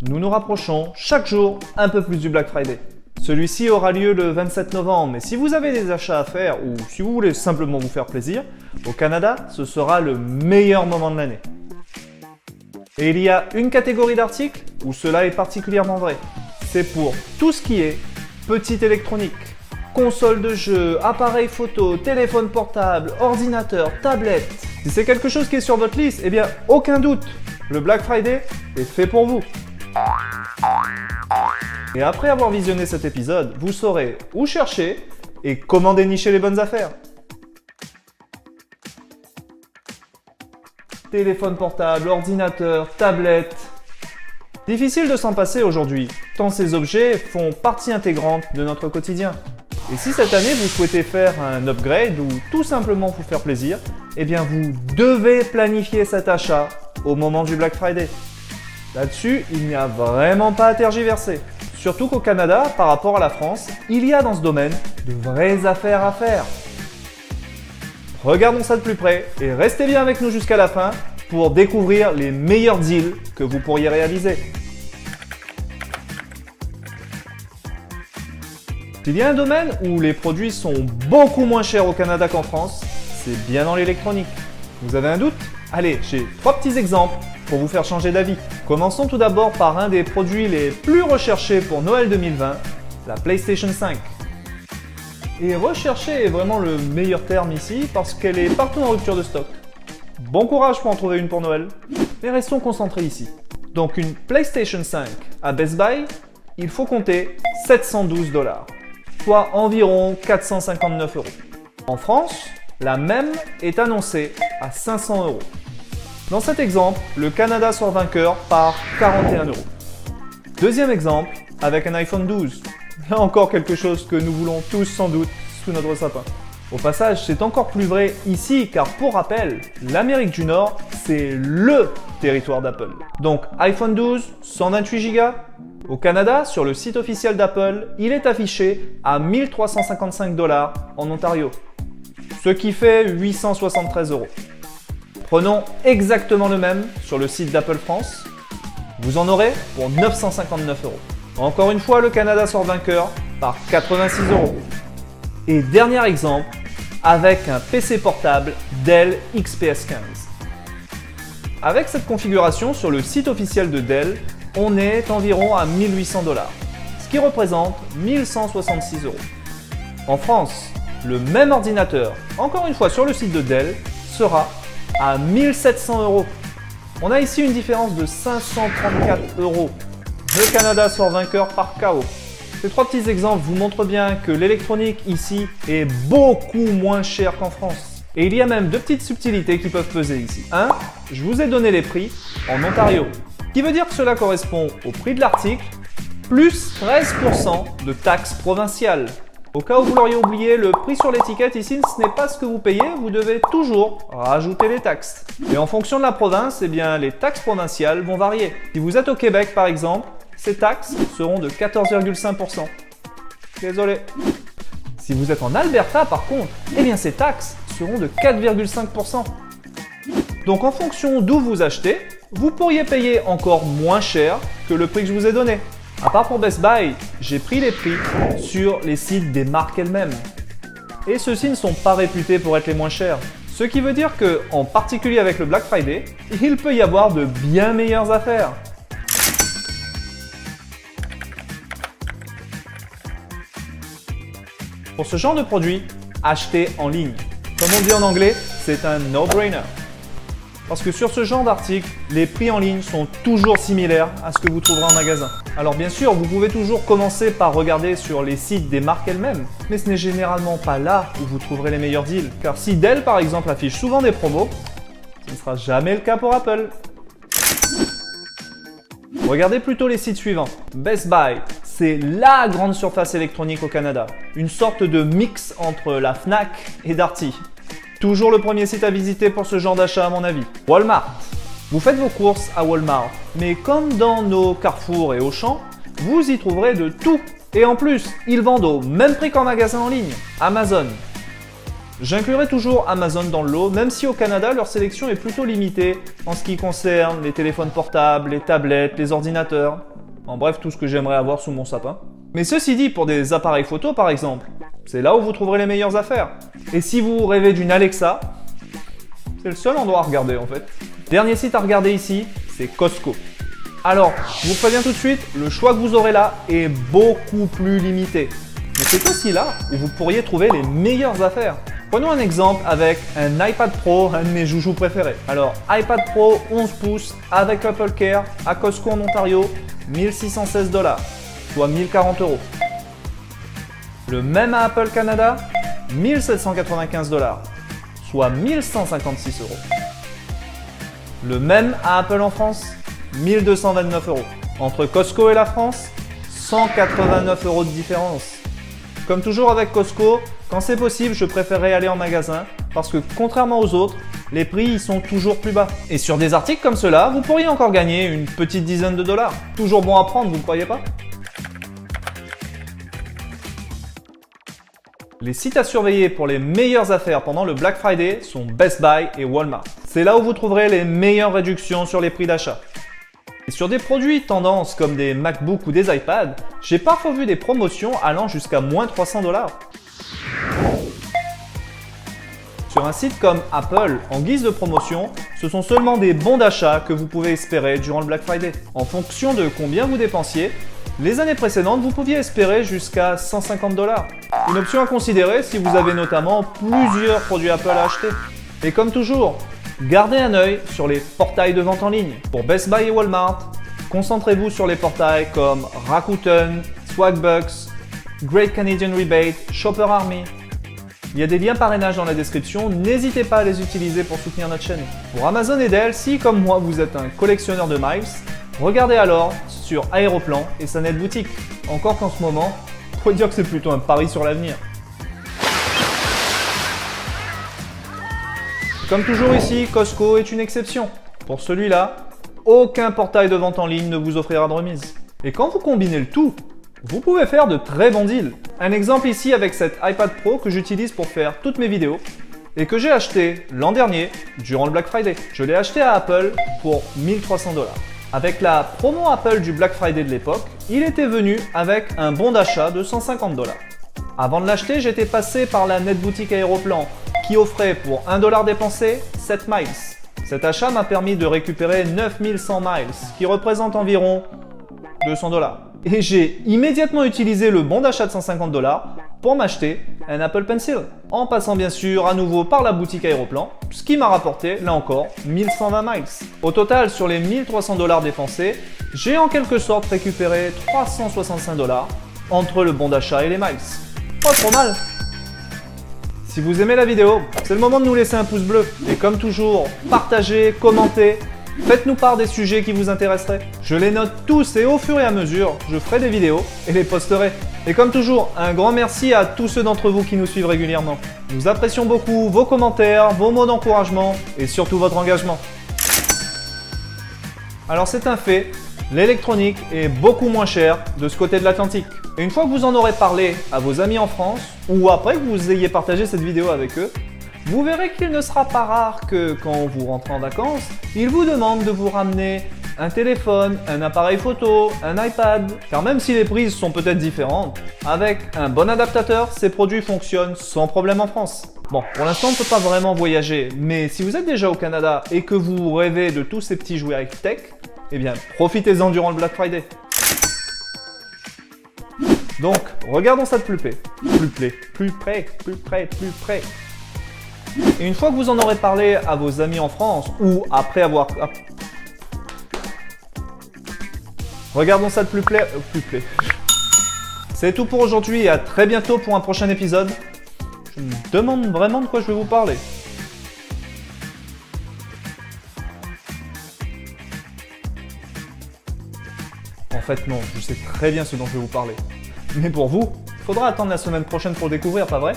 Nous nous rapprochons chaque jour un peu plus du Black Friday. Celui-ci aura lieu le 27 novembre, mais si vous avez des achats à faire ou si vous voulez simplement vous faire plaisir, au Canada, ce sera le meilleur moment de l'année. Et il y a une catégorie d'articles où cela est particulièrement vrai. C'est pour tout ce qui est petite électronique, console de jeu, appareil photo, téléphone portable, ordinateur, tablette. Si c'est quelque chose qui est sur votre liste, eh bien aucun doute, le Black Friday est fait pour vous. Et après avoir visionné cet épisode, vous saurez où chercher et comment dénicher les bonnes affaires. Téléphone portable, ordinateur, tablette. Difficile de s'en passer aujourd'hui, tant ces objets font partie intégrante de notre quotidien. Et si cette année vous souhaitez faire un upgrade ou tout simplement vous faire plaisir, eh bien vous devez planifier cet achat au moment du Black Friday. Là-dessus, il n'y a vraiment pas à tergiverser. Surtout qu'au Canada, par rapport à la France, il y a dans ce domaine de vraies affaires à faire. Regardons ça de plus près et restez bien avec nous jusqu'à la fin pour découvrir les meilleurs deals que vous pourriez réaliser. S'il y a un domaine où les produits sont beaucoup moins chers au Canada qu'en France, c'est bien dans l'électronique. Vous avez un doute? Allez, j'ai 3 petits exemples pour vous faire changer d'avis. Commençons tout d'abord par un des produits les plus recherchés pour Noël 2020, la PlayStation 5. Et rechercher est vraiment le meilleur terme ici parce qu'elle est partout en rupture de stock. Bon courage pour en trouver une pour Noël, mais restons concentrés ici. Donc une PlayStation 5 à Best Buy, il faut compter 712 $, soit environ 459 €. En France, la même est annoncée à 500 €. Dans cet exemple, le Canada sort vainqueur par 41 €. Deuxième exemple, avec un iPhone 12. Là encore quelque chose que nous voulons tous sans doute sous notre sapin. Au passage, c'est encore plus vrai ici car pour rappel, l'Amérique du Nord, c'est LE territoire d'Apple. Donc iPhone 12, 128 Go. Au Canada, sur le site officiel d'Apple, il est affiché à 1355 $ en Ontario, ce qui fait 873 €. Prenons exactement le même sur le site d'Apple France. Vous en aurez pour 959 €. Encore une fois, le Canada sort vainqueur par 86 €. Et dernier exemple, avec un PC portable Dell XPS 15. Avec cette configuration sur le site officiel de Dell, on est environ à 1800 $, ce qui représente 1166 €. En France, le même ordinateur, encore une fois sur le site de Dell, sera à 1700 €. On a ici une différence de 534 €. Le Canada sort vainqueur par KO. Ces 3 petits exemples vous montrent bien que l'électronique ici est beaucoup moins chère qu'en France. Et il y a même 2 petites subtilités qui peuvent peser ici. 1. Je vous ai donné les prix en Ontario, ce qui veut dire que cela correspond au prix de l'article plus 13% de taxes provinciales. Au cas où vous l'auriez oublié, le prix sur l'étiquette ici, ce n'est pas ce que vous payez, vous devez toujours rajouter les taxes. Et en fonction de la province, eh bien, les taxes provinciales vont varier. Si vous êtes au Québec par exemple, ces taxes seront de 14,5%. Désolé. Si vous êtes en Alberta par contre, eh bien ces taxes seront de 4,5%. Donc en fonction d'où vous achetez, vous pourriez payer encore moins cher que le prix que je vous ai donné. À part pour Best Buy, j'ai pris les prix sur les sites des marques elles-mêmes. Et ceux-ci ne sont pas réputés pour être les moins chers. Ce qui veut dire que, en particulier avec le Black Friday, il peut y avoir de bien meilleures affaires. Pour ce genre de produit, achetez en ligne. Comme on dit en anglais, c'est un no-brainer. Parce que sur ce genre d'article, les prix en ligne sont toujours similaires à ce que vous trouverez en magasin. Alors bien sûr, vous pouvez toujours commencer par regarder sur les sites des marques elles-mêmes, mais ce n'est généralement pas là où vous trouverez les meilleurs deals. Car si Dell par exemple affiche souvent des promos, ce ne sera jamais le cas pour Apple. Regardez plutôt les sites suivants. Best Buy, c'est la grande surface électronique au Canada. Une sorte de mix entre la Fnac et Darty. Toujours le premier site à visiter pour ce genre d'achat à mon avis. Walmart. Vous faites vos courses à Walmart, mais comme dans nos Carrefour et Auchan, vous y trouverez de tout. Et en plus, ils vendent au même prix qu'en magasin en ligne. Amazon. J'inclurai toujours Amazon dans le lot, même si au Canada, leur sélection est plutôt limitée en ce qui concerne les téléphones portables, les tablettes, les ordinateurs. En bref, tout ce que j'aimerais avoir sous mon sapin. Mais ceci dit, pour des appareils photo par exemple, c'est là où vous trouverez les meilleures affaires. Et si vous rêvez d'une Alexa, c'est le seul endroit à regarder en fait. Dernier site à regarder ici, c'est Costco. Alors, je vous préviens tout de suite, le choix que vous aurez là est beaucoup plus limité. Mais c'est aussi là où vous pourriez trouver les meilleures affaires. Prenons un exemple avec un iPad Pro, un de mes joujoux préférés. Alors, iPad Pro 11 pouces avec Apple Care à Costco en Ontario, 1616 $, soit 1040 €. Le même à Apple Canada, 1795 $, soit 1156 €. Le même à Apple en France, 1229 €. Entre Costco et la France, 189 € de différence. Comme toujours avec Costco, quand c'est possible, je préférerais aller en magasin parce que contrairement aux autres, les prix y sont toujours plus bas. Et sur des articles comme cela, vous pourriez encore gagner une petite dizaine de $. Toujours bon à prendre, vous ne croyez pas? Les sites à surveiller pour les meilleures affaires pendant le Black Friday sont Best Buy et Walmart. C'est là où vous trouverez les meilleures réductions sur les prix d'achat. Et sur des produits tendance comme des MacBooks ou des iPads, j'ai parfois vu des promotions allant jusqu'à moins 300 $. Sur un site comme Apple, en guise de promotion, ce sont seulement des bons d'achat que vous pouvez espérer durant le Black Friday. En fonction de combien vous dépensiez, les années précédentes, vous pouviez espérer jusqu'à 150 $. Une option à considérer si vous avez notamment plusieurs produits Apple à acheter. Et comme toujours, gardez un œil sur les portails de vente en ligne. Pour Best Buy et Walmart, concentrez-vous sur les portails comme Rakuten, Swagbucks, Great Canadian Rebate, Shopper Army. Il y a des liens parrainage dans la description, n'hésitez pas à les utiliser pour soutenir notre chaîne. Pour Amazon et Dell, si comme moi vous êtes un collectionneur de miles, regardez alors sur Aéroplan et sa net boutique. Encore qu'en ce moment, on pourrait dire que c'est plutôt un pari sur l'avenir. Comme toujours ici, Costco est une exception. Pour celui-là, aucun portail de vente en ligne ne vous offrira de remise. Et quand vous combinez le tout, vous pouvez faire de très bons deals. Un exemple ici avec cette iPad Pro que j'utilise pour faire toutes mes vidéos et que j'ai acheté l'an dernier durant le Black Friday. Je l'ai acheté à Apple pour 1300 $. Avec la promo Apple du Black Friday de l'époque, il était venu avec un bon d'achat de 150 $. Avant de l'acheter, j'étais passé par la net boutique Aéroplan qui offrait pour 1 $ dépensé 7 miles. Cet achat m'a permis de récupérer 9100 miles, qui représente environ 200 $. Et j'ai immédiatement utilisé le bon d'achat de 150 $ pour m'acheter un Apple Pencil, en passant bien sûr à nouveau par la boutique Aéroplan, ce qui m'a rapporté, là encore, 1120 miles. Au total, sur les 1300 $ dépensés, j'ai en quelque sorte récupéré 365 $ entre le bon d'achat et les miles. Pas trop mal. Si vous aimez la vidéo, c'est le moment de nous laisser un pouce bleu. Et comme toujours, partagez, commentez, faites-nous part des sujets qui vous intéresseraient. Je les note tous et au fur et à mesure, je ferai des vidéos et les posterai. Et comme toujours, un grand merci à tous ceux d'entre vous qui nous suivent régulièrement. Nous apprécions beaucoup vos commentaires, vos mots d'encouragement et surtout votre engagement. Alors c'est un fait, l'électronique est beaucoup moins cher de ce côté de l'Atlantique. Et une fois que vous en aurez parlé à vos amis en France, ou après que vous ayez partagé cette vidéo avec eux, vous verrez qu'il ne sera pas rare que, quand vous rentrez en vacances, ils vous demandent de vous ramener un téléphone, un appareil photo, un iPad. Car même si les prises sont peut-être différentes, avec un bon adaptateur, ces produits fonctionnent sans problème en France. Bon, pour l'instant, on ne peut pas vraiment voyager, mais si vous êtes déjà au Canada et que vous rêvez de tous ces petits jouets high-tech, eh bien, profitez-en durant le Black Friday. Donc, regardons ça de plus près. Plus près. Et une fois que vous en aurez parlé à vos amis en France, ou après avoir... Regardons ça de plus près. C'est tout pour aujourd'hui et à très bientôt pour un prochain épisode. Je me demande vraiment de quoi je vais vous parler. En fait non, je sais très bien ce dont je vais vous parler. Mais pour vous, il faudra attendre la semaine prochaine pour le découvrir, pas vrai?